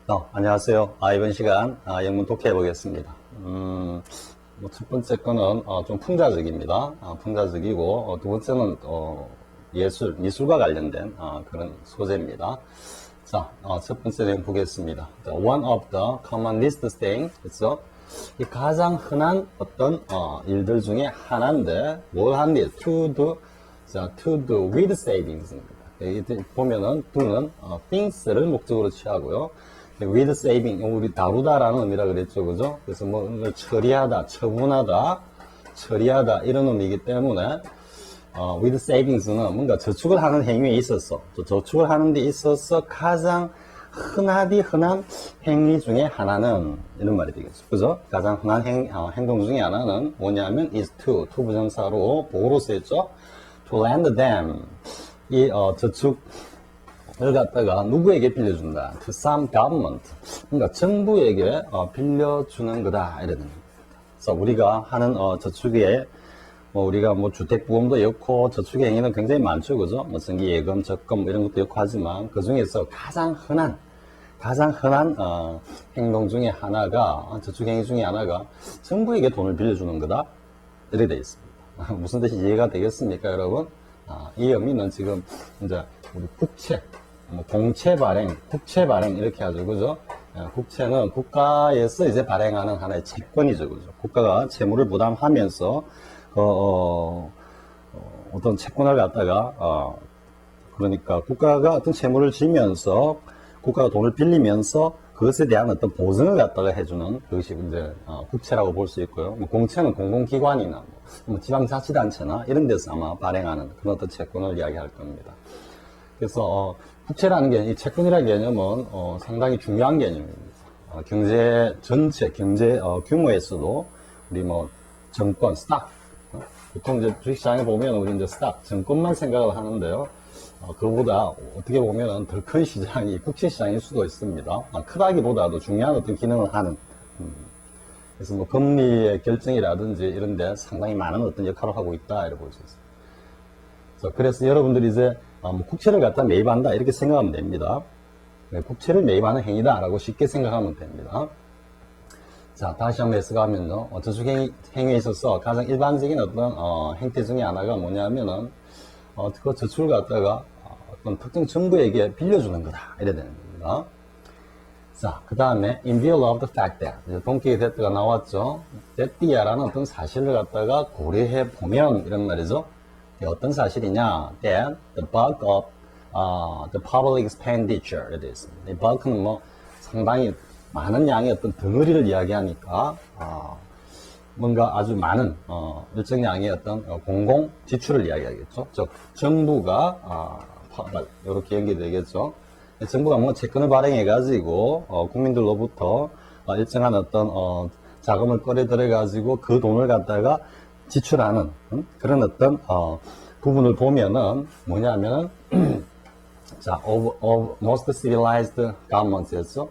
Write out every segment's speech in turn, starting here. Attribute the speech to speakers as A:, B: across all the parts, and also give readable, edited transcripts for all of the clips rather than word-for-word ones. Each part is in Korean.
A: 안녕하세요. 이번 시간 영문 독해 보겠습니다. 첫 번째 거는 좀 풍자적입니다. 풍자적이고 두 번째는 미술과 관련된 그런 소재입니다. 자, 첫 번째 내용 보겠습니다. One of the commonest thing, 그렇죠? 이 가장 흔한 어떤 일들 중에 하나인데 뭘 하는데 to do with savings입니다. 여기 보면은 do는 things를 목적으로 취하고요. with saving, 우리 다루다라는 의미라 그랬죠, 그죠? 그래서 뭐 처리하다, 처분하다, 이런 의미이기 때문에 with savings는 뭔가 저축을 하는 행위에 있어서, 저축을 하는 데 있어서 가장 흔한 행위 중에 하나는 이런 말이 되겠죠, 그죠? 가장 흔한 행동 중에 하나는 뭐냐면 is to 부정사로 보호로 쓰였죠. to lend them, 이 저축을 갖다가 누구에게 빌려준다? To some government. 그러니까 정부에게 빌려주는 거다. 이런 겁니다. 그래서 우리가 하는 저축에 우리가 주택보험도 였고 저축의 행위는 굉장히 많죠, 그죠? 정기예금, 적금 이런 것도 였고 하지만 그 중에서 가장 흔한 행동 중에 하나가 저축 행위 중에 하나가 정부에게 돈을 빌려주는 거다. 이렇게 되어 있습니다. 무슨 뜻이 이해가 되겠습니까, 여러분? 이 의미는 지금 이제 우리 국채, 공채 발행, 국채 발행 이렇게 하죠, 그죠? 국채는 국가에서 이제 발행하는 하나의 채권이죠, 그죠? 국가가 채무를 부담하면서 어떤 채권을 갖다가 그러니까 국가가 어떤 채무를 지면서 국가가 돈을 빌리면서 그것에 대한 어떤 보증을 갖다가 해주는 그것이 이제 국채라고 볼 수 있고요. 공채는 공공기관이나 지방자치단체나 이런 데서 아마 발행하는 그런 어떤 채권을 이야기할 겁니다. 그래서 국채라는 게, 이 채권이라는 개념은 상당히 중요한 개념입니다. 전체 경제 규모에서도 우리 정권, 스탁, 보통 이제 주식시장에 보면 우리 이제 스탁, 정권만 생각을 하는데요. 그거보다 어떻게 보면 더 큰 시장이 국채시장일 수도 있습니다. 크다기보다도 중요한 어떤 기능을 하는. 그래서 금리의 결정이라든지 이런 데 상당히 많은 어떤 역할을 하고 있다, 이렇게 볼 수 있습니다. 그래서 여러분들이 이제 국채를 갖다 매입한다, 이렇게 생각하면 됩니다. 국채를 매입하는 행위다라고 쉽게 생각하면 됩니다. 자, 다시 한번 해석하면요. 저축 행위에 있어서 가장 일반적인 어떤 행태 중에 하나가 뭐냐면은 그 저축을 갖다가 어떤 특정 정부에게 빌려주는 거다, 이래 되는 겁니다. 자, 그 다음에 in view of the fact that, 동격의 that가 나왔죠. that이라는 어떤 사실을 갖다가 고려해 보면 이런 말이죠. 어떤 사실이냐? that the bulk of the public expenditure, 이렇게 되어 있습니다. 이 bulk는 상당히 많은 양의 어떤 덩어리를 이야기하니까 뭔가 아주 많은 일정 양의 어떤 공공 지출을 이야기하겠죠. 즉 정부가 이렇게 연계되겠죠. 정부가 채권을 발행해 가지고 국민들로부터 일정한 어떤 자금을 꺼내들여 가지고 그 돈을 갖다가 지출하는 그런 어떤 부분을 보면은 뭐냐면은 자, of most civilized governments에서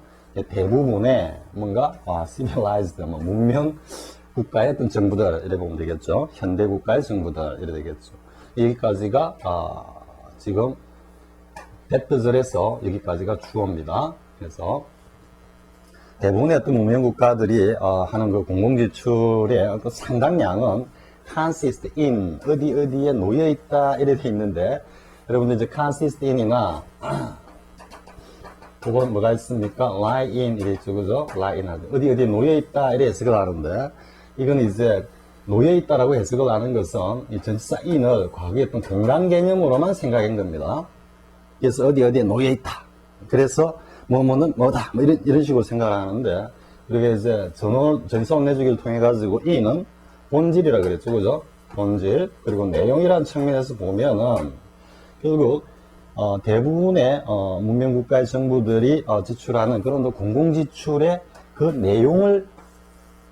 A: 대부분의 뭔가 civilized 문명 국가의 어떤 정부들 이래 보면 되겠죠. 현대 국가의 정부들 이래 되겠죠. 여기까지가 지금 대표절에서 여기까지가 주어입니다. 그래서 대부분의 어떤 문명 국가들이 하는 그 공공지출의 어떤 상당량은 consist in 어디에 놓여 있다 이래 돼 있는데 여러분들 이제 consist in이나 그건 뭐가 있습니까? lie in 이래 있죠, 그죠? lie in 하죠. 어디에 놓여 있다 이래 해석을 하는데 이건 이제 놓여 있다라고 해석을 하는 것은 이 전치사 in을 과거의 어떤 공간 개념으로만 생각한 겁니다. 그래서 어디에 놓여 있다. 그래서 뭐는 뭐다. 이런 식으로 생각을 하는데 우리가 이제 전치사원 내주기를 통해 가지고 in은 본질이라 그랬죠, 그죠? 본질 그리고 내용이라는 측면에서 보면은 결국 대부분의 문명국가의 정부들이 지출하는 그런 공공지출의 그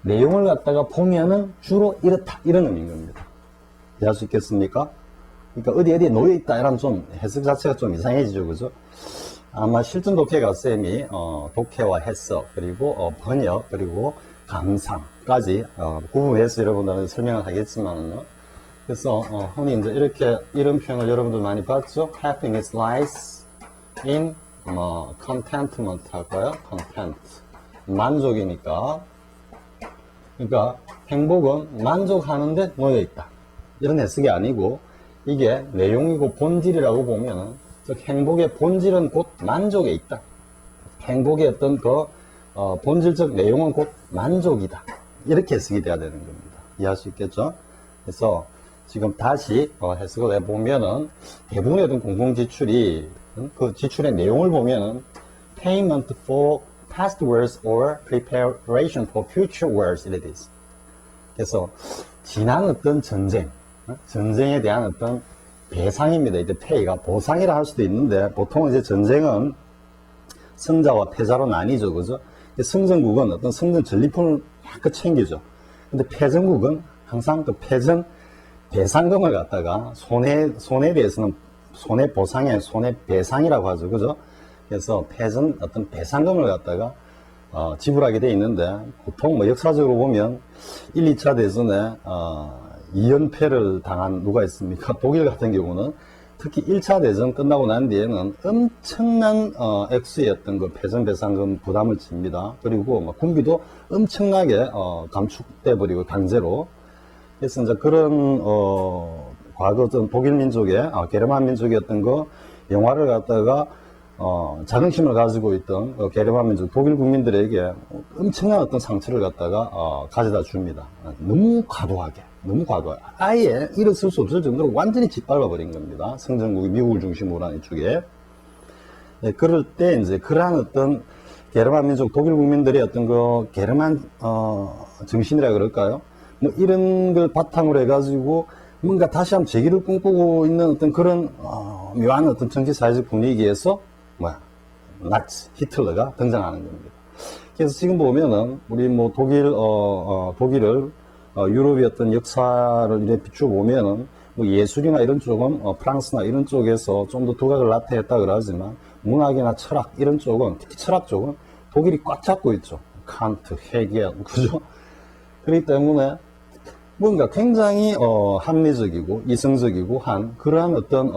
A: 내용을 갖다가 보면은 주로 이렇다 이런 의미인 겁니다. 이해할 수 있겠습니까? 그러니까 어디에 놓여있다 이러면 좀 해석 자체가 좀 이상해지죠, 그죠? 아마 실전 독해가 쌤이 독해와 해석 그리고 번역 그리고 감상까지 구분해서 여러분들한테 설명을 하겠지만요. 그래서 흔히 이제 이런 표현을 여러분들 많이 봤죠? Happiness lies in contentment 할까요? content. 만족이니까. 그러니까 행복은 만족하는데 놓여 있다. 이런 해석이 아니고 이게 내용이고 본질이라고 보면은 즉 행복의 본질은 곧 만족에 있다. 행복의 어떤 본질적 내용은 곧 만족이다. 이렇게 해석이 돼야 되는 겁니다. 이해할 수 있겠죠? 그래서 지금 다시 해석을 해보면은 대부분의 어떤 공공지출이 그 지출의 내용을 보면은 payment for past words or preparation for future words it is. 그래서 지난 어떤 전쟁에 대한 어떤 배상입니다. 이제 pay가 보상이라 할 수도 있는데 보통 이제 전쟁은 승자와 패자로 나뉘죠, 그죠? 승전국은 어떤 승전 전리품을 약간 챙기죠. 근데 패전국은 항상 그 패전 배상금을 갖다가 손해에 대해서는 손해보상에 손해배상이라고 하죠. 그죠? 그래서 패전 어떤 배상금을 갖다가 지불하게 돼 있는데 보통 뭐 역사적으로 보면 1, 2차 대전에 2연패를 당한 누가 있습니까? 독일 같은 경우는 특히 1차 대전 끝나고 난 뒤에는 엄청난 액수의 어떤 그 패전 배상금 부담을 집니다. 그리고 뭐 군비도 엄청나게 감축돼 버리고 강제로. 그래서 이제 그런 과거 어떤 독일 민족의 게르만 민족의 어떤 그 영화를 갖다가 자긍심을 가지고 있던 게르만 민족 독일 국민들에게 엄청난 어떤 상처를 갖다가 가져다 줍니다. 너무 과도하게 아예 일어설 수 없을 정도로 완전히 짓밟아 버린 겁니다. 승전국이 미국을 중심으로 한 이쪽에. 네, 그럴 때 이제 그러한 어떤 게르만 민족 독일 국민들의 어떤 그 게르만 정신이라 그럴까요? 뭐 이런 걸 바탕으로 해가지고 뭔가 다시 한번 재기를 꿈꾸고 있는 어떤 그런 묘한 어떤 정치 사회적 분위기에서 나치 히틀러가 등장하는 겁니다. 그래서 지금 보면은 우리 뭐 독일을 유럽의 어떤 역사를 이렇게 비추어 보면은 뭐 예술이나 이런 쪽은 프랑스나 이런 쪽에서 좀 더 두각을 나타냈다 그러지만 문학이나 철학 이런 쪽은 특히 철학 쪽은 독일이 꽉 잡고 있죠. 칸트, 헤겔, 그죠? 그렇기 때문에 뭔가 굉장히 합리적이고 이성적이고 한 그러한 어떤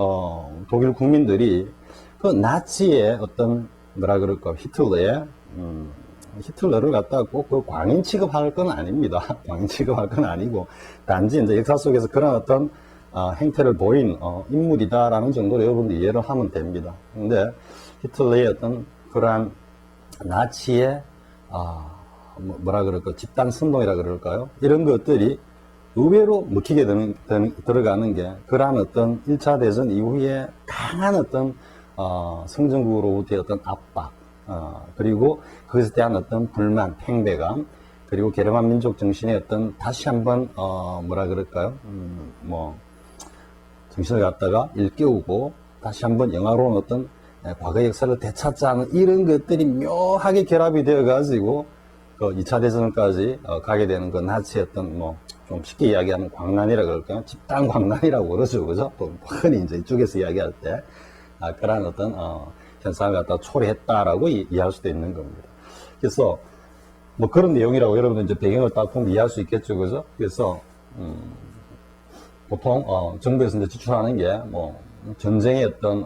A: 독일 국민들이 그 나치의 어떤 뭐라 그럴까 히틀러를 갖다가 꼭 그 광인 취급할 건 아닙니다. 광인 취급할 건 아니고 단지 이제 역사 속에서 그런 어떤 행태를 보인 인물이다라는 정도로 여러분들 이해를 하면 됩니다. 근데 히틀러의 어떤 그러한 나치의 뭐라 그럴까 집단 선동이라 그럴까요? 이런 것들이 의외로 먹히게 들어가는 게 그러한 어떤 1차 대전 이후에 강한 어떤 승전국으로부터의 어떤 압박 그리고 그것에 대한 어떤 불만, 팽배감 그리고 게르만 민족 정신의 어떤 다시 한번 뭐라 그럴까요? 정신을 갖다가 일깨우고 다시 한번 영화로운 어떤 과거 역사를 되찾자는 이런 것들이 묘하게 결합이 되어 가지고 그 2차 대전까지 가게 되는 그 나치의 어떤 좀 쉽게 이야기하면 광란이라 그럴까요? 집단 광란이라고 그러죠. 그죠? 또 흔히 이제 이쪽에서 이야기할 때 그런 어떤 현상을 갖다 초래했다라고 이해할 수도 있는 겁니다. 그래서 뭐 그런 내용이라고 여러분들 이제 배경을 딱 보면 이해할 수 있겠죠. 그죠? 그래서 보통 정부에서 이제 지출하는 게 전쟁의 어떤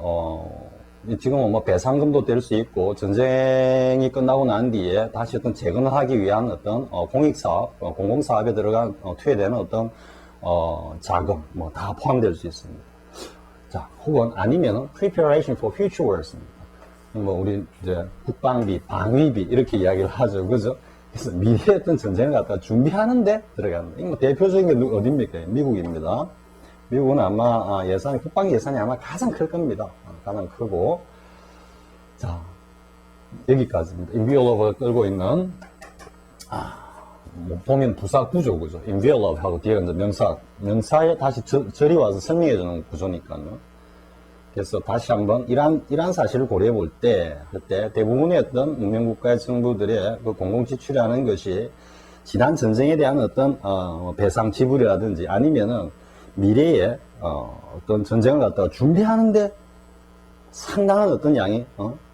A: 지금은 뭐 배상금도 될 수 있고 전쟁이 끝나고 난 뒤에 다시 어떤 재건을 하기 위한 어떤 공익사업, 공공사업에 들어간 투여되는 어떤 자금 다 포함될 수 있습니다. 자, 혹은 아니면은 preparation for future wars입니다. 우리 이제 국방비, 방위비 이렇게 이야기를 하죠, 그죠? 그래서 미래의 어떤 전쟁을 갖다 준비하는데 들어가는. 이거 대표적인 게 어디입니까? 미국입니다. 미국은 아마 국방 예산이 아마 가장 클 겁니다. 가장 크고. 자, 여기까지입니다. 인비올러브를 끌고 있는 보면 부사 구조, 그죠? 인비올러브하고 뒤에 이제 명사에 다시 절이 와서 설명해주는 구조니까요. 그래서 다시 한번 이러한 사실을 고려해 볼 때, 그때 대부분의 어떤 문명국가의 정부들의 그 공공지출이라는 것이 지난 전쟁에 대한 어떤 배상 지불이라든지 아니면은 미래에 어떤 전쟁을 갖다가 준비하는데 상당한 어떤 양의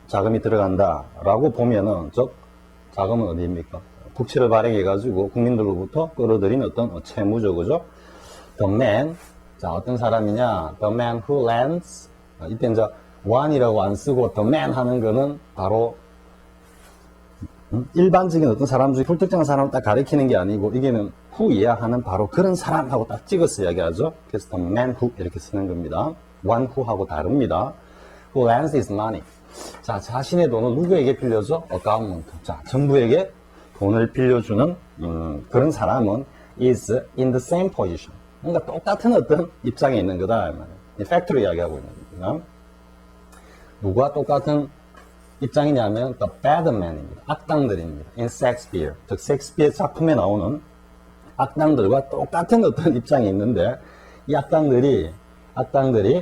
A: 자금이 들어간다라고 보면은 즉 자금은 어디입니까? 국채를 발행해 가지고 국민들로부터 끌어들인 어떤 채무죠, 그죠? The man, 자 어떤 사람이냐? The man who lends. 이때 이제 one이라고 안 쓰고 the man 하는 거는 바로 일반적인 어떤 사람 중에 불특정한 사람을 딱 가리키는 게 아니고 이게는 who 이해하는 바로 그런 사람하고 딱 찍어서 이야기하죠. 그래서 the man who 이렇게 쓰는 겁니다. one who하고 다릅니다. who lends his money. 자, 자신의 돈을 누구에게 빌려줘? A government. 자, 정부에게 돈을 빌려주는 그런 사람은 is in the same position. 뭔가 똑같은 어떤 입장에 있는 거다. 팩트로 이야기하고 있는 겁니다. 누가 똑같은 입장이냐면 the bad man입니다. 악당들입니다. in Shakespeare. 즉 셰익스피어 작품에 나오는 악당들과 똑같은 어떤 입장이 있는데 이 악당들이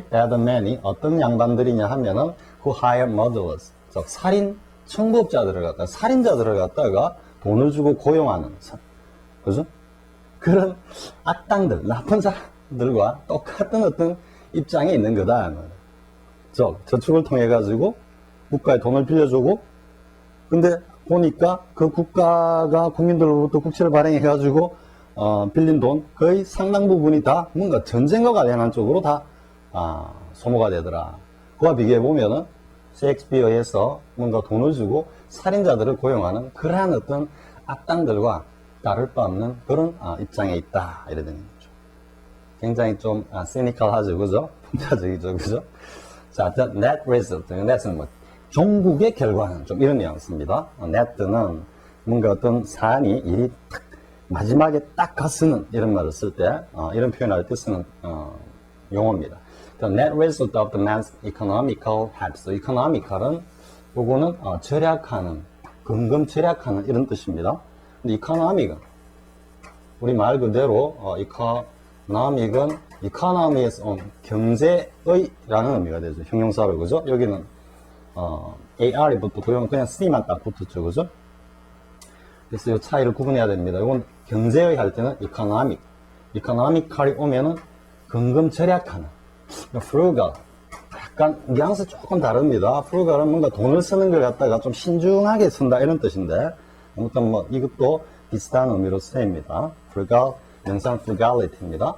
A: bad man이 어떤 양반들이냐 하면은 who hire murderers. 즉 살인자들을 갖다가 돈을 주고 고용하는 그죠? 그런 악당들, 나쁜 사람들과 똑같은 어떤 입장에 있는 거다. 저축을 통해 가지고 국가에 돈을 빌려주고, 근데 보니까 그 국가가 국민들로부터 국채를 발행해 가지고 빌린 돈 거의 상당 부분이 다 뭔가 전쟁과 관련한 쪽으로 다 소모가 되더라. 그와 비교해 보면은 셰익스피어에서 뭔가 돈을 주고 살인자들을 고용하는 그러한 어떤 악당들과 다를 바 없는 그런 입장에 있다 이래 되는 거죠. 굉장히 좀 시니컬하죠, 그죠? 풍자적이죠, 그죠? 자, the net result. net은 뭐 종국의 결과는 좀 이런 뉘앙스입니다. net는 뭔가 어떤 사안이 일이 딱 마지막에 딱 갔으는 이런 말을 쓸 때 이런 표현할 때 쓰는 용어입니다. The net result of the man's economical helps. economical은 요거는 절약하는, 근금 절약하는 이런 뜻입니다. 근데 economic은 우리 말 그대로 economic은 economy에서 온 경제의라는 의미가 되죠. 형용사로, 그죠? 여기는 AR이 붙고 그냥 C만 딱 붙었죠, 그죠? 그래서 이 차이를 구분해야 됩니다. 이건 경제의 할 때는 economical이 오면은 근금 절약하는. frugal. 약간 뉘앙스 조금 다릅니다. frugal은 뭔가 돈을 쓰는 걸 갖다가 좀 신중하게 쓴다 이런 뜻인데 아무튼 뭐 이것도 비슷한 의미로 쓰입니다. frugal, 명상 frugality입니다.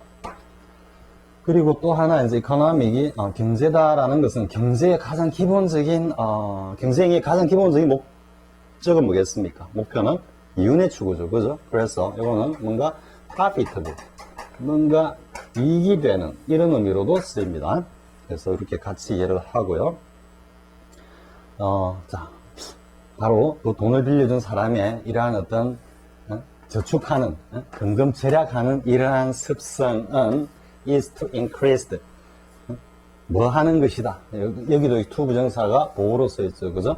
A: 그리고 또 하나 이제 economic이 경제다라는 것은 경제의 가장 기본적인 경쟁의 가장 기본적인 목적은 뭐겠습니까? 목표는 이윤의 추구죠, 그죠? 그래서 이거는 뭔가 profitable, 뭔가 이익이 되는 이런 의미로도 쓰입니다. 그래서 이렇게 같이 이해를 하고요. 자, 바로 그 돈을 빌려준 사람의 이러한 어떤 저축하는, 근금 절약하는 이러한 습성은 is to increase the, 뭐 하는 것이다. 여기도 이 to 부정사가 보호로 써있죠, 그죠?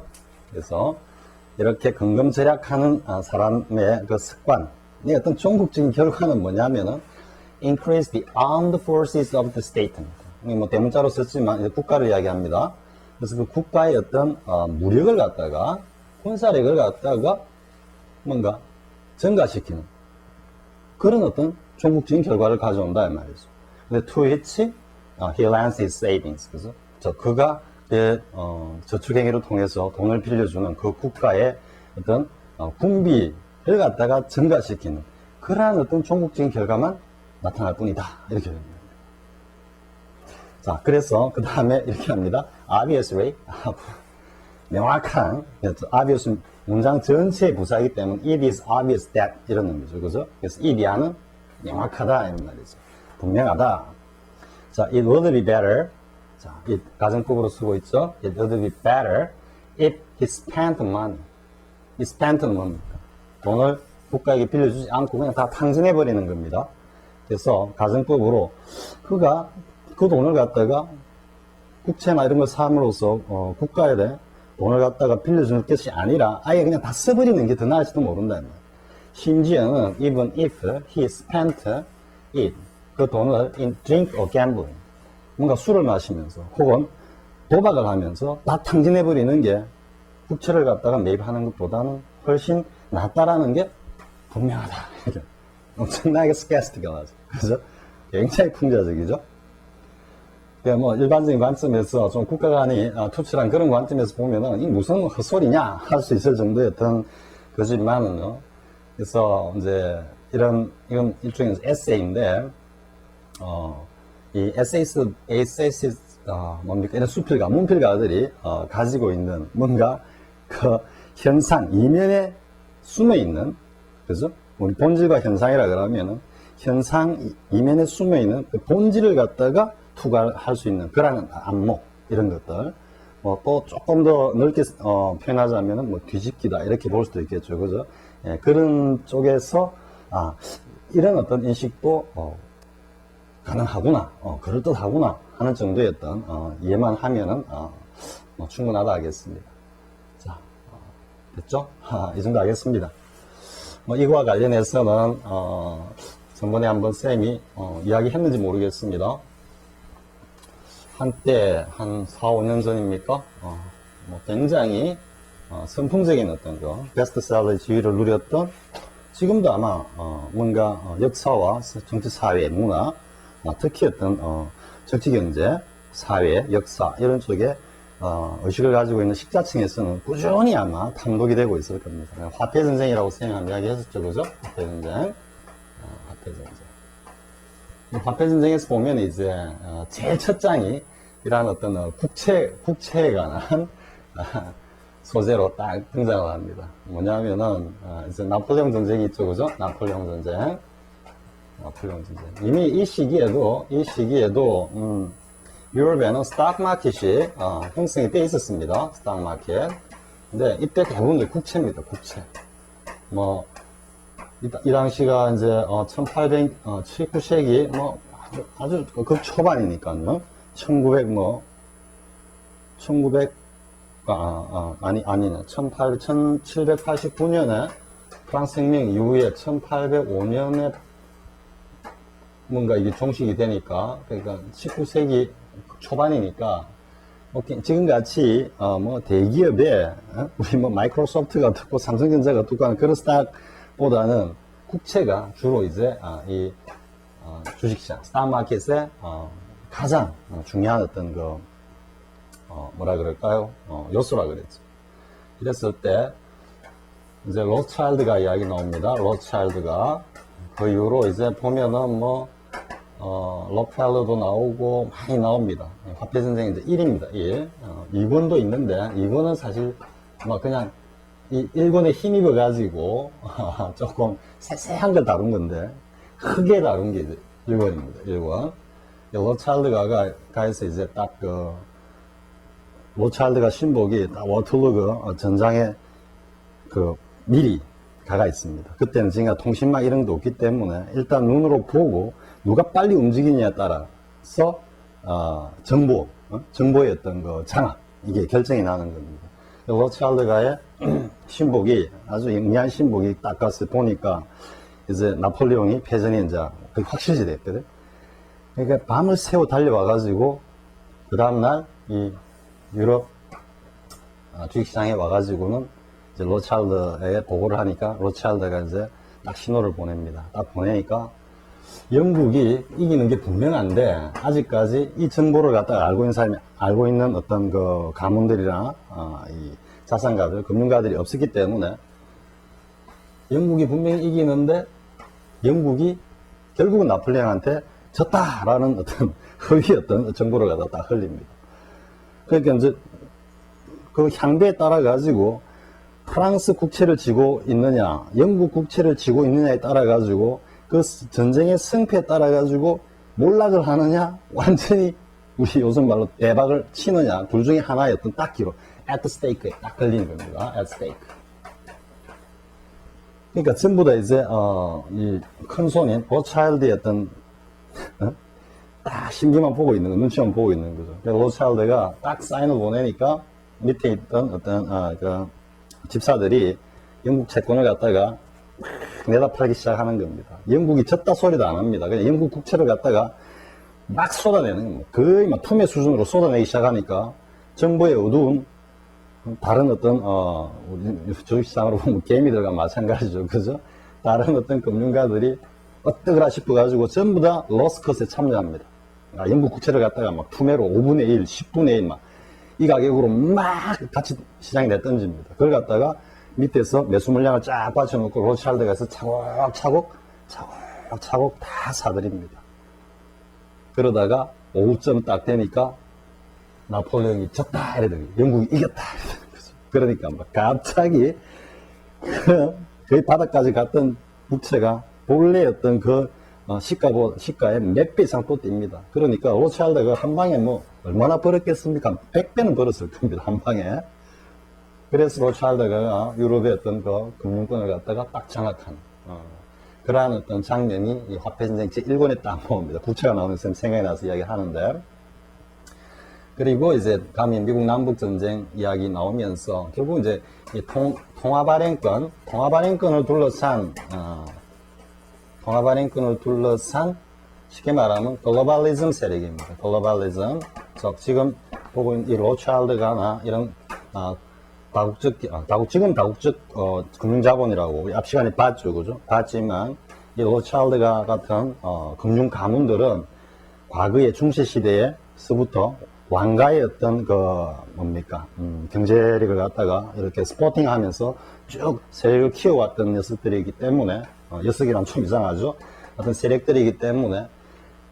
A: 그래서 이렇게 근금 절약하는 사람의 그 습관, 이 어떤 종국적인 결과는 뭐냐면은 increase the armed forces of the state. 뭐 대문자로 썼지만 이제 국가를 이야기합니다. 그래서 그 국가의 어떤 무력을 갖다가 군사력을 갖다가 뭔가 증가시키는 그런 어떤 종국적인 결과를 가져온다 이 말이죠. 근데 to which he lends his savings. 그래서 그가 저축행위를 통해서 돈을 빌려주는 그 국가의 어떤 군비를 갖다가 증가시키는 그러한 어떤 종국적인 결과만 나타날 뿐이다. 이렇게 됩니다. 자, 그래서 그 다음에 이렇게 합니다. obviously, 명확한, obvious 문장 전체의 부사이기 때문에 it is obvious that 이런 의미죠. 그죠? 그래서 it이하는 명확하다 이런 말이죠. 분명하다. 자, it would be better. 자, it 가정법으로 쓰고 있죠. It would be better if he spent money. he spent 뭡니까? 돈을 국가에게 빌려주지 않고 그냥 다 탕진해버리는 겁니다. 그래서 가정법으로 그가 그 돈을 갖다가 국채나 이런 걸 삼으로써 국가에 대해 돈을 갖다가 빌려주는 것이 아니라 아예 그냥 다 써버리는 게 더 나을지도 모른다. 심지어는 even if he spent it, 그 돈을 in drink or gambling, 뭔가 술을 마시면서 혹은 도박을 하면서 다 탕진해버리는 게 국채를 갖다가 매입하는 것보다는 훨씬 낫다라는 게 분명하다. 엄청나게 스캐스티가 나죠. 그죠? 굉장히 풍자적이죠? 뭐 일반적인 관점에서 좀 국가 간이 투철한 그런 관점에서 보면은 이 무슨 헛소리냐 할 수 있을 정도의 어떤 거짓말은요. 그래서 이제 이건 일종의 에세이인데 이 뭡니까? 이런 수필가, 문필가들이, 가지고 있는 뭔가 그 현상, 이면에 숨어 있는, 그죠? 우리 본질과 현상이라 그러면은, 현상, 이면에 숨어 있는 그 본질을 갖다가 투과할 수 있는 그런 안목, 이런 것들. 또 조금 더 넓게, 표현하자면은 뭐 뒤집기다, 이렇게 볼 수도 있겠죠. 그죠? 예, 그런 쪽에서, 이런 어떤 인식도, 가능하구나, 그럴듯하구나 하는 정도의 어떤, 이해만 하면은, 뭐 충분하다 하겠습니다. 자, 됐죠? 이 정도 하겠습니다. 이거와 관련해서는, 전번에 한번 쌤이, 이야기했는지 모르겠습니다. 한때, 한 4, 5년 전입니까? 굉장히, 선풍적인 어떤 베스트셀러의 지위를 누렸던, 지금도 아마, 뭔가, 역사와 정치, 사회, 문화, 특히 어떤, 정치, 경제, 사회, 역사, 이런 쪽에, 의식을 가지고 있는 식자층에서는 꾸준히 아마 탐독이 되고 있을 겁니다. 화폐 전쟁이라고 쌤이 한 이야기 했었죠. 그죠? 화폐 전쟁. 화폐 전쟁. 화폐 전쟁에서 보면 이제, 제일 첫 장이, 이러한 어떤, 국채에 관한, 소재로 딱 등장을 합니다. 뭐냐면은, 이제 나폴레옹 전쟁이 있죠. 그죠? 나폴레옹 전쟁. 이미 이 시기에도, 유럽에는 스탁 마켓이, 형성이 돼 있었습니다. 스탁 마켓. 근데 이때 대부분 국채입니다. 국채. 이 당시가 이제, 19세기, 아주 극초반이니까요. 1789년에 프랑스 혁명 이후에 1805년에 뭔가 이게 종식이 되니까, 그러니까 19세기 초반이니까, 지금같이, 대기업에, 우리 마이크로소프트가 어떻고, 삼성전자가 어떻고 하는 그런 스탁보다는 국채가 주로 이제, 주식시장, 스탁마켓에, 가장 중요한 어떤 뭐라 그럴까요? 요소라 그랬죠. 이랬을 때, 이제 로스차일드가 이야기 나옵니다. 로스차일드가. 그 이후로 이제 보면은 록펠러도 나오고 많이 나옵니다. 화폐 전쟁이 이제 1입니다. 1. 2권도 있는데, 2권은 사실 그냥 이 1권에 힘입어 가지고 조금 세세한 걸 다룬 건데, 크게 다룬 게 이제 1권입니다. 1권. 로차일드가 가해서 이제 딱 로차일드가 신복이 딱 워틀루 전장에 미리 가가 있습니다. 그때는 지금 통신망 이런 게 없기 때문에 일단 눈으로 보고 누가 빨리 움직이냐에 따라서 정보의 어떤 장악, 이게 결정이 나는 겁니다. 로차일드가의 신복이 아주 영리한 신복이 딱 가서 보니까 이제 나폴레옹이 패전이 이제 확실시 됐거든. 그러니까 밤을 새워 달려와가지고 그 다음날 이 유럽 주식시장에 와가지고는 이제 로차일드에 보고를 하니까 로차일드가 이제 딱 신호를 보냅니다. 딱 보내니까 영국이 이기는 게 분명한데 아직까지 이 정보를 갖다가 알고 있는 사람이 알고 있는 어떤 그 가문들이나 이 자산가들, 금융가들이 없었기 때문에 영국이 분명히 이기는데 영국이 결국은 나폴레옹한테 졌다라는 어떤 허위 어떤 정보를 갖다 딱 흘립니다. 그러니까 이제 그 향배에 따라 가지고 프랑스 국채를 쥐고 있느냐, 영국 국채를 쥐고 있느냐에 따라 가지고 그 전쟁의 승패에 따라 가지고 몰락을 하느냐, 완전히 우리 요즘 말로 대박을 치느냐, 둘 중에 하나의 어떤 딱기로 at the stake에 딱 걸리는 겁니다. at stake. 그러니까 전부 다 이제 이 큰 손인 로차일드의 어떤 딱 심기만 보고 있는 거, 눈치만 보고 있는 거죠. 그래서 로차일드가 딱 사인을 보내니까 밑에 있던 어떤 그 집사들이 영국 채권을 갖다가 내다 팔기 시작하는 겁니다. 영국이 졌다 소리도 안 합니다. 그냥 영국 국채를 갖다가 막 쏟아내는 겁니다. 거의 막 투매 수준으로 쏟아내기 시작하니까 정부의 어두운 다른 어떤 우리 주식시장으로 보면 개미들과 마찬가지죠. 그죠? 다른 어떤 금융가들이 어떡하라 싶어가지고 전부 다 로스컷에 참여합니다. 영국 국채를 갖다가 막 투매로 5분의 1, 10분의 1 막 이 가격으로 막 같이 시장에 내던집니다. 그걸 갖다가 밑에서 매수 물량을 쫙 받쳐놓고 로차일드가 해서 차곡차곡 다 사들입니다. 그러다가 오후쯤 딱 되니까 나폴레옹이 졌다 이러더니 영국이 이겼다 이러는 거죠. 그러니까 막 갑자기 거의 바닥까지 갔던 부채가 본래 어떤 그 시가의 몇 배 이상 또 뜁니다. 그러니까 로차일드가 한 방에 뭐 얼마나 벌었겠습니까? 100배는 벌었을 겁니다. 한 방에. 그래서 로차일드가 유럽의 어떤 그 금융권을 갖다가 딱 장악한 그러한 어떤 장면이 이 화폐전쟁 제1권에 딱 나옵니다. 부채가 나오는 셈 생각이 나서 이야기하는데, 그리고 이제 감히 미국 남북전쟁 이야기 나오면서 결국 이제 이 통화발행권을 둘러싼 쉽게 말하면 글로벌리즘 세력입니다. 글로벌리즘. 지금 보고 있는 이 로차일드가나 이런 다국적 금융자본이라고 우리 앞 시간에 봤죠, 그죠? 봤지만 이 로차일드가 같은 금융 가문들은 과거의 중세 시대에서부터 왕가의 어떤 경제력을 갖다가 이렇게 스포팅하면서 쭉 세력을 키워왔던 녀석들이기 때문에, 녀석이란 좀 이상하죠. 어떤 세력들이기 때문에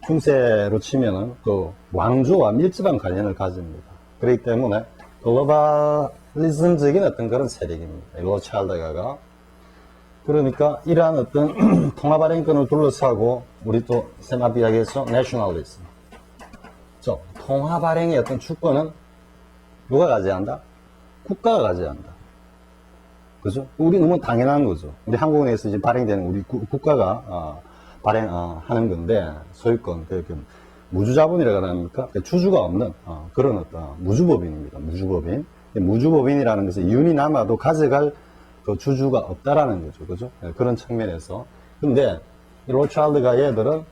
A: 중세로 치면은 그 왕조와 밀접한 관련을 가집니다. 그렇기 때문에 글로벌리즘적인 어떤 그런 세력입니다. 로차일드가. 그러니까 이러한 어떤 통화발행권을 둘러싸고 우리 또 쌤 이야기했죠. 내셔널리즘. 통화발행의 어떤 주권은 누가 가져간다? 국가가 가져간다. 그죠? 우리 너무 당연한 거죠. 우리 한국은행에서 이제 발행되는 우리 국가가 발행하는 건데, 소유권, 무주자본이라고 합니까? 주주가 없는 그런 어떤 무주법인입니다. 무주법인. 무주법인이라는 것은 이윤이 남아도 가져갈 그 주주가 없다라는 거죠. 그죠? 그런 측면에서. 근데 이 로차일드가 얘들은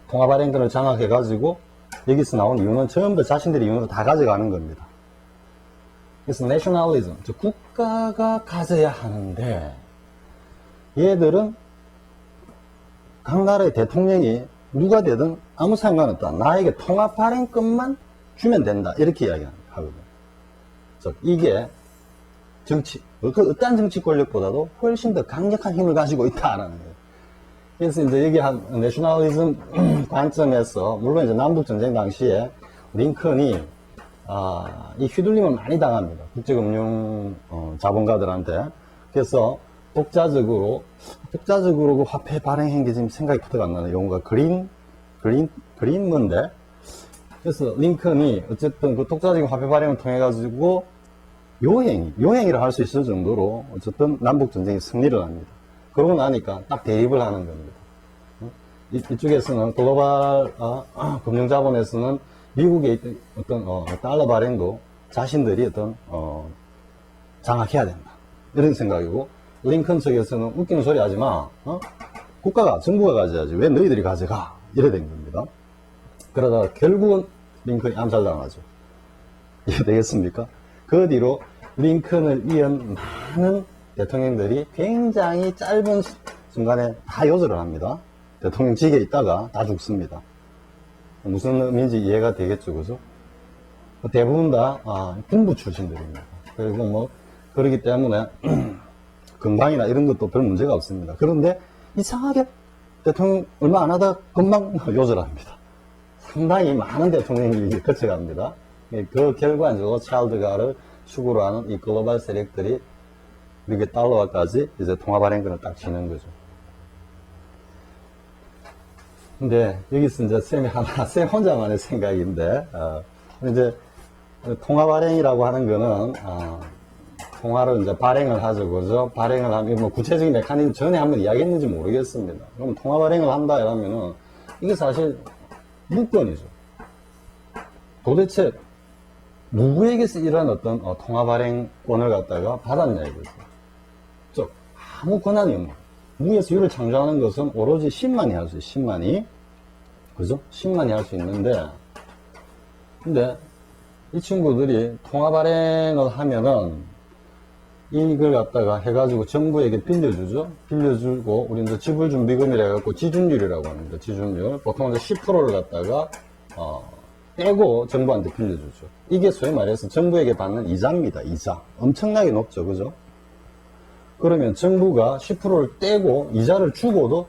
A: 통화발행권을 장악해가지고 여기서 나온 이유는 전부 자신들의 이윤을 다 가져가는 겁니다. 그래서 내셔널리즘, 국가가 가져야 하는데 얘들은 각 나라의 대통령이 누가 되든 아무 상관없다. 나에게 통화 발행권만 주면 된다. 이렇게 이야기하거든요. 이게 정치, 어떤 정치 권력보다도 훨씬 더 강력한 힘을 가지고 있다라는 거예요. 그래서 이제 여기 한 내셔널리즘 관점에서, 물론 이제 남북전쟁 당시에 링컨이 이 휘둘림을 많이 당합니다. 국제금융 자본가들한테. 그래서 독자적으로 그 화폐 발행한 게 지금 생각이 퍼뜩 안 나는 용어가 그린먼데. 그래서 링컨이 어쨌든 그 독자적인 화폐 발행을 통해 가지고 요행이라 할 수 있을 정도로 어쨌든 남북전쟁이 승리를 합니다. 그러고 나니까 딱 대립을 하는 겁니다. 이쪽에서는 글로벌 금융자본에서는 미국의 어떤 달러 발행도 자신들이 어떤 장악해야 된다, 이런 생각이고, 링컨 측에서는 웃기는 소리 하지 마. 정부가 가져야지. 왜 너희들이 가져가? 이래 된 겁니다. 그러다가 결국은 링컨이 암살당하죠. 이해되겠습니까? 그 뒤로 링컨을 이은 많은 대통령들이 굉장히 짧은 순간에 다 요절을 합니다. 대통령직에 있다가 다 죽습니다. 무슨 의미인지 이해가 되겠죠, 그죠? 대부분 다 군부 출신들입니다. 그리고 뭐 그렇기 때문에 건강이나 이런 것도 별 문제가 없습니다. 그런데 이상하게 대통령 얼마 안 하다 금방 요절합니다. 상당히 많은 대통령이 거쳐갑니다. 그 결과 이제 로차일드가를 축으로 하는 이 글로벌 세력들이 미국의 달러화까지 이제 통화발행권을 딱 쥐는 거죠. 근데 여기서 이제 쌤 혼자만의 생각인데, 이제 통화발행이라고 하는 거는 통화를 이제 발행을 하죠, 그죠? 발행을 하면 뭐 구체적인 메커니즘 전에 한번 이야기했는지 모르겠습니다. 그럼 통화발행을 한다 이러면은 이게 사실 무권이죠. 도대체 누구에게서 이런 어떤 통화발행권을 갖다가 받았냐 이거죠. 아무 권한이 없는. 무에서 유를 창조하는 것은 오로지 10만이 할 수 있어요. 10만이. 그죠? 10만이 할 수 있는데, 근데 이 친구들이 통화발행을 하면은 이걸 갖다가 해가지고 정부에게 빌려주죠. 빌려주고, 우리 이제 지불준비금이라 해갖고 지준율이라고 합니다. 지준율. 보통 이제 10%를 갖다가 떼고 정부한테 빌려주죠. 이게 소위 말해서 정부에게 받는 이자입니다. 이자. 엄청나게 높죠. 그죠? 그러면 정부가 10%를 떼고 이자를 주고도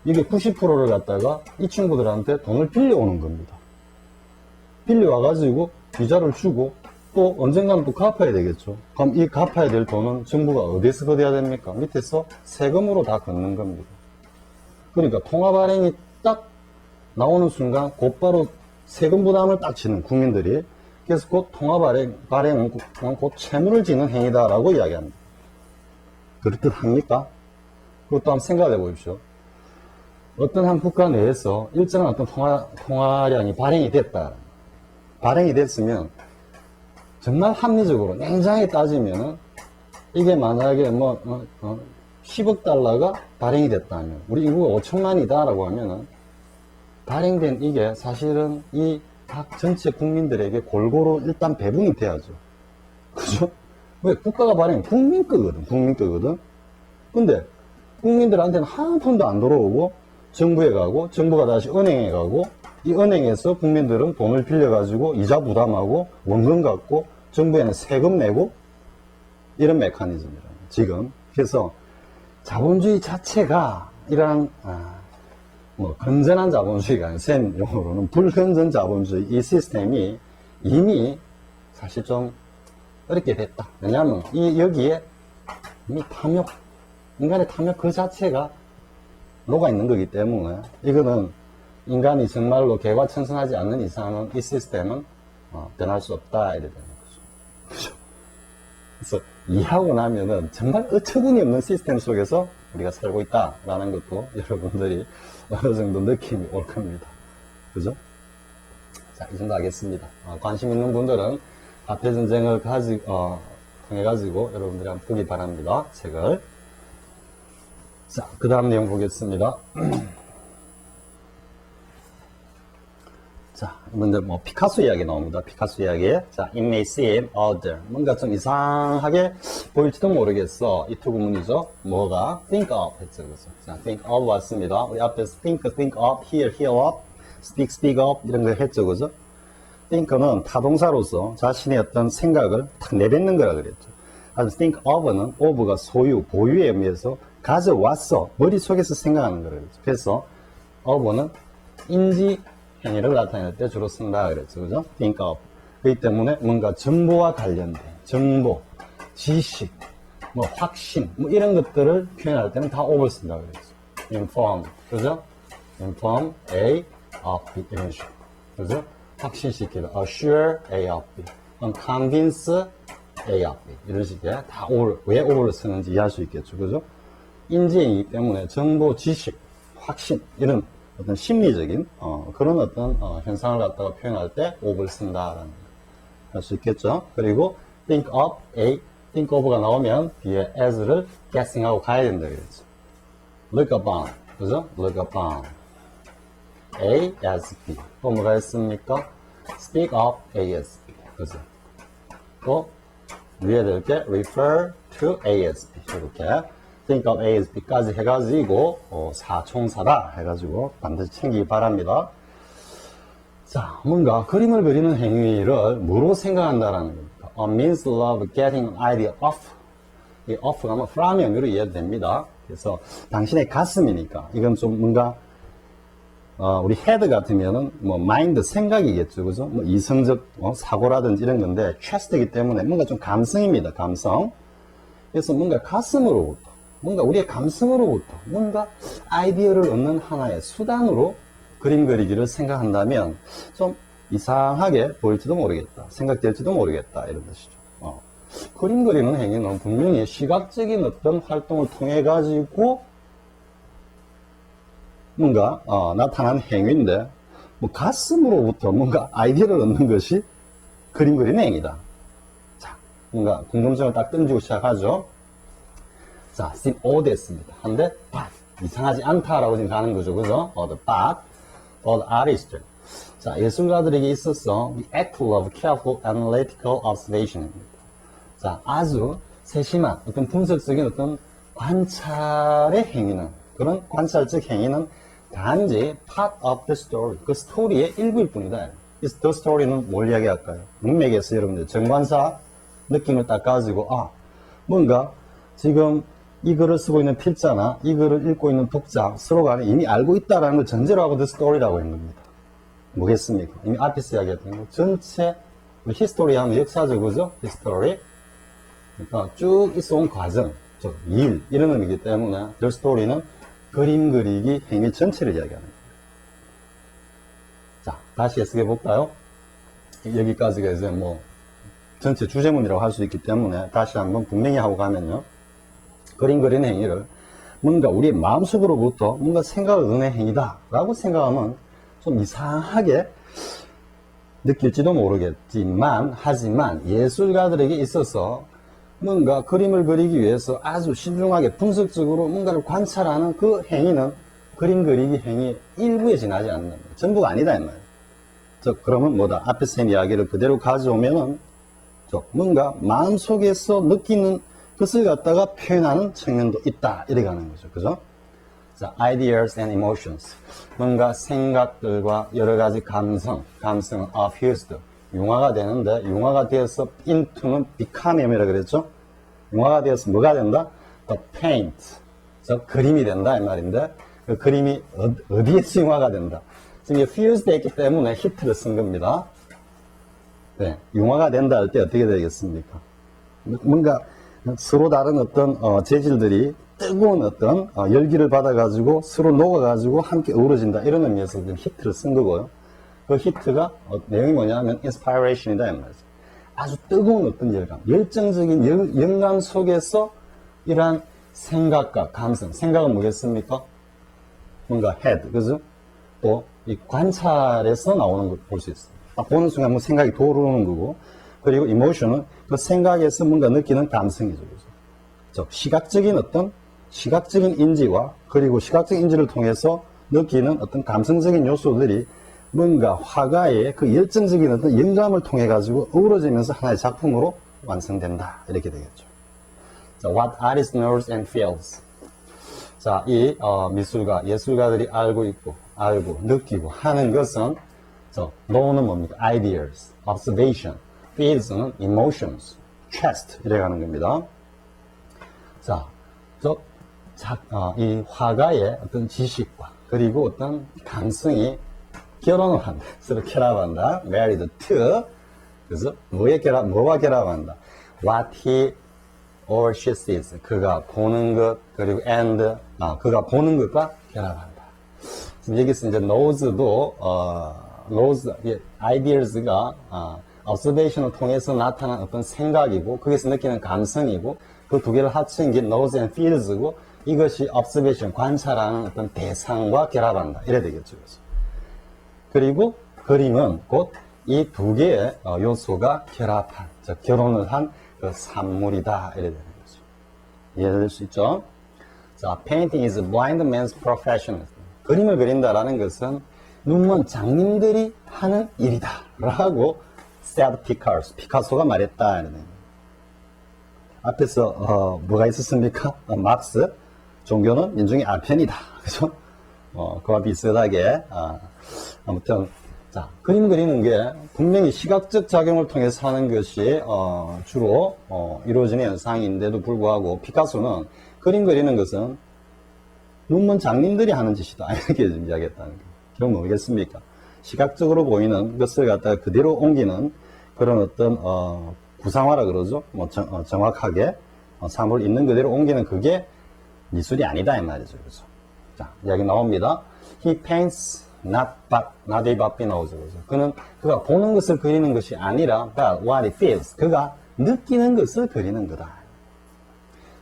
A: 이게 90%를 갖다가 이 친구들한테 돈을 빌려오는 겁니다. 빌려와가지고 이자를 주고 또 언젠가는 또 갚아야 되겠죠. 그럼 이 갚아야 될 돈은 정부가 어디서 걷어야 됩니까? 밑에서 세금으로 다 걷는 겁니다. 그러니까 통화 발행이 딱 나오는 순간 곧바로 세금 부담을 딱 지는 국민들이, 그래서 곧 통화 발행은 곧 채무를 지는 행위다라고 이야기합니다. 그렇듯 합니까? 그것도 한번 생각해 보십시오. 어떤 한 국가 내에서 일정한 어떤 통화량이 발행이 됐다. 발행이 됐으면 정말 합리적으로 냉정하게 따지면 이게 만약에 10억 달러가 발행이 됐다면 우리 인구가 5천만이다 라고 하면은 발행된 이게 사실은 이 각 전체 국민들에게 골고루 일단 배분이 돼야죠. 그죠? 왜? 국가가 발행, 국민 거거든. 근데 국민들한테는 한 푼도 안 들어오고 정부에 가고, 정부가 다시 은행에 가고, 이 은행에서 국민들은 돈을 빌려가지고 이자 부담하고 원금 갚고 정부에는 세금 내고 이런 메커니즘이라 지금. 그래서 자본주의 자체가 이런 건전한 자본주의가 아니라 쌤 용어로는 불건전 자본주의 이 시스템이 이미 사실 좀 어렵게 됐다. 왜냐하면 여기에 이미 인간의 탐욕 그 자체가 녹아 있는 거기 때문에 이거는 인간이 정말로 개과천선하지 않는 이상은 이 시스템은 변할 수 없다 이래 되는 거죠. 그죠? 그래서 이해하고 나면은 정말 어처구니 없는 시스템 속에서 우리가 살고 있다라는 것도 여러분들이 어느 정도 느낌이 올 겁니다. 그죠? 자, 이 정도 하겠습니다. 관심 있는 분들은 화폐 전쟁을 통해 가지고 여러분들이 한번 보기 바랍니다. 책을. 자, 그 다음 내용 보겠습니다. 자, 먼저 피카소 이야기 나옵니다. 피카소 이야기. 자, it may seem odd. 뭔가 좀 이상하게 보일지도 모르겠어. 이 투구문이죠. 뭐가? think of 했죠. 그래서. 자, think of 왔습니다. 우리 앞에서 think of, hear of, speak of 이런 거 했죠. 그죠? think는 타동사로서 자신의 어떤 생각을 탁 내뱉는 거라 그랬죠. 아주 think of는 of가 소유, 보유의 의미에서 가져왔어. 머릿속에서 생각하는 거라 그랬죠. 그래서 of는 인지 행위를 나타낼 때 주로 쓴다 그랬죠. 그죠? think of. 그렇기 때문에 뭔가 정보와 관련된 정보, 지식, 확신, 이런 것들을 표현할 때는 다 of를 쓴다 그랬죠. inform. 그죠? inform A of B. 이런 식으로. 그죠? 확신시키다. assure A of B. convince A of B. 이런 식의 다 of를, 왜 of를 쓰는지 이해할 수 있겠죠. 그죠? 인지이기 때문에 정보, 지식, 확신, 이런 어떤 심리적인 그런 어떤 현상을 갖다가 표현할 때 of를 쓴다라는 거 할 수 있겠죠. 그리고 think of A, think of가 나오면 뒤에 as를 guessing하고 가야 된다 그랬죠. look upon, 그죠? look upon A as B. 또 뭐가 있습니까? speak of A as B. 그죠? 또 위에 될 게 refer to A as B. 이렇게 think of A as B까지 해가지고 사총사다 해가지고 반드시 챙기기 바랍니다. 자, 뭔가 그림을 그리는 행위를 뭐로 생각한다라는 겁니다. A means of getting an idea of. 이 of가 from 의미로 이해됩니다. 그래서 당신의 가슴이니까 이건 좀 뭔가 우리 head 같으면은 mind 생각이겠죠, 그죠? 이성적 사고라든지 이런 건데 chest이기 때문에 뭔가 좀 감성입니다, 감성. 그래서 뭔가 가슴으로부터. 뭔가 우리의 감성으로부터 뭔가 아이디어를 얻는 하나의 수단으로 그림 그리기를 생각한다면 좀 이상하게 보일지도 모르겠다. 생각될지도 모르겠다. 이런 뜻이죠. 그림 그리는 행위는 분명히 시각적인 어떤 활동을 통해 가지고 뭔가 나타난 행위인데 가슴으로부터 뭔가 아이디어를 얻는 것이 그림 그리는 행위다. 자, 뭔가 궁금증을 딱 던지고 시작하죠. 자, seem odd 했습니다. 한데, 이상하지 않다라고 지금 가는 거죠. 그죠? but artist. 자, 예술가들에게 있어서 the act of careful analytical observation입니다. 자, 아주 세심한 어떤 분석적인 어떤 관찰의 행위는, 그런 관찰적 행위는 단지 part of the story. 그 스토리의 일부일 뿐이다. 이 the story는 뭘 이야기할까요? 문맥에서 여러분들 정관사 느낌을 딱 가지고, 뭔가 지금 이 글을 쓰고 있는 필자나 이 글을 읽고 있는 독자 서로 간에 이미 알고 있다라는 걸 전제로 하고 the story라고 했는 겁니다. 뭐겠습니까? 이미 앞에서 이야기했던 거 전체 히스토리 하면 역사죠, 그죠? 히스토리. 그러니까 쭉 있어온 과정, 즉, 일, 이런 의미이기 때문에, the story는 그림 그리기 행위 전체를 이야기하는 거예요. 자, 다시 해석해 볼까요? 여기까지가 이제 뭐, 전체 주제문이라고 할 수 있기 때문에, 다시 한번 분명히 하고 가면요. 그림 그리는 행위를 뭔가 우리의 마음속으로부터 뭔가 생각을 얻는 행위다 라고 생각하면 좀 이상하게 느낄지도 모르겠지만, 하지만 예술가들에게 있어서 뭔가 그림을 그리기 위해서 아주 신중하게 분석적으로 뭔가를 관찰하는 그 행위는 그림 그리기 행위 일부에 지나지 않는 거예요. 전부가 아니다 이 말이에요. 즉 그러면 뭐다? 앞에서 이야기를 그대로 가져오면은 뭔가 마음속에서 느끼는 것을 갖다가 표현하는 측면도 있다 이렇게 가는 거죠. 그죠? 자, ideas and emotions. 뭔가 생각들과 여러 가지 감성은 are fused. 융화가 되는데, 융화가 되어서 into는 become이라 그랬죠? 융화가 되어서 뭐가 된다? The paint. 즉, 그림이 된다, 이 말인데, 그 그림이 어디에서 융화가 된다? 지금 fused 됐기 때문에 히트를 쓴 겁니다. 네, 융화가 된다 할 때 어떻게 되겠습니까? 뭔가 서로 다른 어떤 재질들이 뜨거운 어떤 열기를 받아가지고 서로 녹아가지고 함께 어우러진다 이런 의미에서 히트를 쓴 거고요. 그 히트가 내용이 뭐냐면 inspiration이다 이 말이죠. 아주 뜨거운 어떤 열감, 열정적인 영감 속에서 이러한 생각과 감성, 생각은 뭐겠습니까? 뭔가 head, 그죠? 또 이 관찰에서 나오는 걸 볼 수 있어요. 딱 보는 순간 뭐 생각이 도르는 거고, 그리고 emotion은 그 생각에서 뭔가 느끼는 감성이죠. 그죠? 즉 시각적인 어떤 시각적인 인지와 그리고 시각적인 인지를 통해서 느끼는 어떤 감성적인 요소들이 뭔가 화가의 그 열정적인 어떤 영감을 통해 가지고 어우러지면서 하나의 작품으로 완성된다 이렇게 되겠죠. 자, what artist knows and feels. 자, 이 미술가 예술가들이 알고 느끼고 하는 것은 know는 뭡니까? ideas, observation, feels는 emotions, chest 이래 가는 겁니다. 자, 이 화가의 어떤 지식과 그리고 어떤 감성이 결혼을 한다. 서로 결합한다. married to. 그래서 뭐와 결합한다. what he or she sees. 그가 보는 것, 그리고 and, 그가 보는 것과 결합한다. 지금 여기서 이제 knows도, knows, ideas가, observation을 통해서 나타난 어떤 생각이고, 거기서 느끼는 감성이고, 그 두 개를 합친 게 knows and feels고, 이것이 observation, 관찰하는 어떤 대상과 결합한다. 이래 되겠죠. 그리고 그림은 곧 이 두 개의 요소가 결합한, 즉 결혼을 한 그 산물이다. 이래 되는 거죠. 이해될 수 있죠? 자, painting is a blind man's profession. 그림을 그린다라는 것은 눈먼 장님들이 하는 일이다. 라고 said Picasso. 피카소가 말했다. 이러는 거예요. 앞에서 뭐가 있었습니까? 막스. 종교는 민중의 아편이다. 그죠? 그와 비슷하게 아무튼 자, 그림 그리는 게 분명히 시각적 작용을 통해서 하는 것이 주로 이루어지는 현상인데도 불구하고 피카소는 그림 그리는 것은 눈먼 장님들이 하는 짓이다. 이렇게 좀 이야기했다는 거예요. 그럼 뭐겠습니까? 시각적으로 보이는 것을 갖다가 그대로 옮기는 그런 어떤 구상화라 그러죠. 뭐 정확하게 사물을 있는 그대로 옮기는 그게 미술이 아니다 이 말이죠. 그래서 자, 이야기 나옵니다. He paints not if but 나오죠. 그는 그가 보는 것을 그리는 것이 아니라 but what he feels. 그가 느끼는 것을 그리는 거다.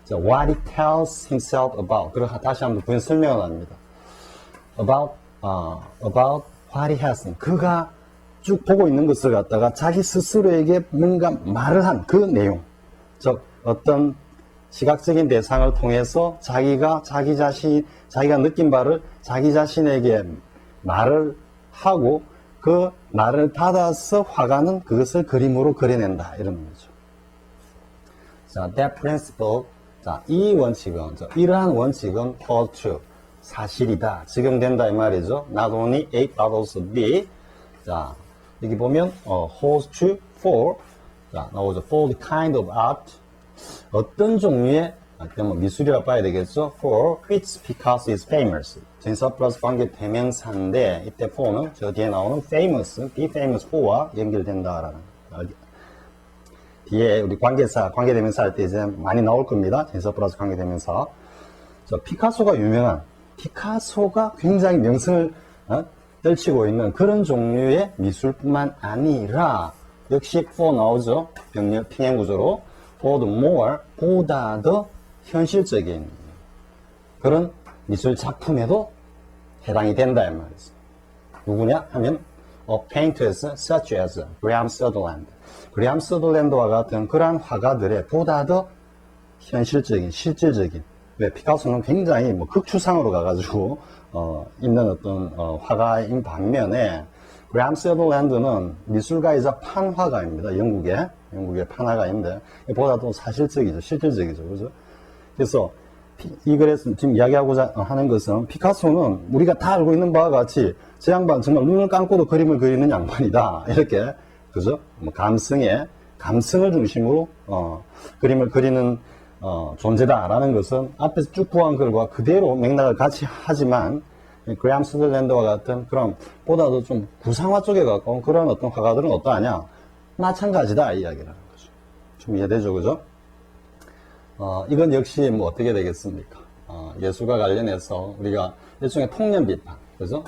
A: 자, what he tells himself about. 그리고 다시 한번 부연 설명을 합니다. about what he has. 그가 쭉 보고 있는 것을 갖다가 자기 스스로에게 뭔가 말을 한 그 내용. 즉 어떤 시각적인 대상을 통해서 자기가 느낀 바를 자기 자신에게 말을 하고 그 말을 받아서 화가는 그것을 그림으로 그려낸다. 이런 거죠. 자, that principle. 자, 이 원칙은, 이러한 원칙은 hold true. 사실이다. 적용된다. 이 말이죠. Not only A, but also B. 자, 여기 보면, holds true for. 자, 나오죠. For the kind of art. 어떤 종류의 미술이라 봐야 되겠죠. For which Picasso is famous. 전사 플러스 관계 대명사인데 이때 for는 저 뒤에 나오는 famous, be famous for와 연결된다라는 뒤에 우리 관계대명사 할 때 이제 많이 나올 겁니다. tense 플러스 관계대명사. 피카소가 유명한, 피카소가 굉장히 명성을 떨치고 있는 그런 종류의 미술뿐만 아니라 역시 for 나오죠. 병렬 평행 구조로 for the more, 보다 더 현실적인 그런 미술 작품에도 해당이 된다 이 말이죠. 누구냐 하면 painters such as Graham Sutherland. 그레암 서더랜드와 같은 그러한 화가들의 보다 더 현실적인, 실질적인, 왜 피카소는 굉장히 뭐 극추상으로 가가지고 있는 어떤 화가인 반면에 그레암 서더랜드는 미술가이자 판화가입니다. 영국의 판화가인데 보다 더 사실적이죠, 실질적이죠, 그죠? 그래서 이 글에서 지금 이야기하고자 하는 것은 피카소는 우리가 다 알고 있는 바와 같이 저 양반 정말 눈을 감고도 그림을 그리는 양반이다 이렇게, 그죠? 뭐 감성을 중심으로 그림을 그리는 존재다라는 것은 앞에서 쭉 구한 글과 그대로 맥락을 같이 하지만 그레암 서더랜드와 같은 그런 보다도 좀 구상화 쪽에 가까운 그런 어떤 화가들은 어떠하냐? 마찬가지다 이 이야기라는 거죠. 좀 이해되죠, 그죠? 이건 역시 뭐 어떻게 되겠습니까? 예술과 관련해서 우리가 일종의 통념 비판, 그죠?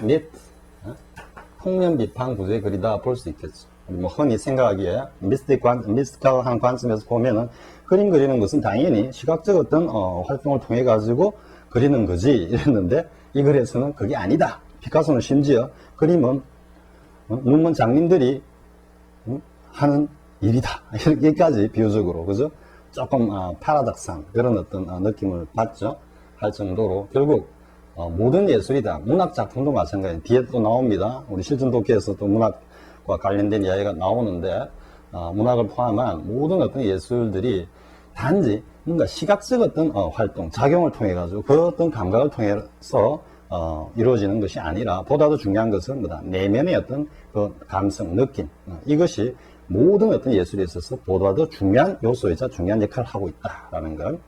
A: 통념 비판 구조의 글이다 볼 수 있겠죠. 뭐 흔히 생각하기에 미스티컬한 관점에서 보면은 그림 그리는 것은 당연히 시각적 어떤 활동을 통해 가지고 그리는 거지 이랬는데 이 글에서는 그게 아니다. 피카소는 심지어 그림은 눈먼 장님들이 하는 일이다. 여기까지 비유적으로, 그죠? 조금 파라닥스한 그런 어떤 느낌을 받죠. 할 정도로 결국 모든 예술이다. 문학 작품도 마찬가지예요. 뒤에 또 나옵니다. 우리 실전 독해에서 또 문학과 관련된 이야기가 나오는데 문학을 포함한 모든 어떤 예술들이 단지 뭔가 시각적 어떤 활동, 작용을 통해 가지고 그 어떤 감각을 통해서 이루어지는 것이 아니라 보다 더 중요한 것은 뭐다? 내면의 어떤 그 감성, 느낌 이것이 모든 어떤 예술에 있어서 보다 더 중요한 요소이자 중요한 역할을 하고 있다라는 것.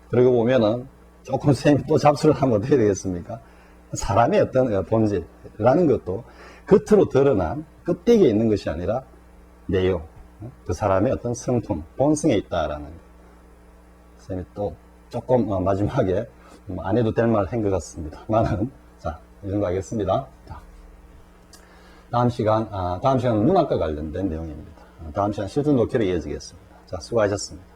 A: 그리고 보면은 조금 쌤이 또 잡수를 하면 어떻게 되겠습니까? 사람의 어떤 본질이라는 것도 겉으로 드러난 껍데기에 있는 것이 아니라 내용, 그 사람의 어떤 성품, 본성에 있다라는 것. 쌤이 또 조금 마지막에 안 해도 될 말 한 것 같습니다. 자, 이 정도 하겠습니다. 자, 다음 시간은 문학과 관련된 내용입니다. 다음 시간 실전 독해로 이어지겠습니다. 자, 수고하셨습니다.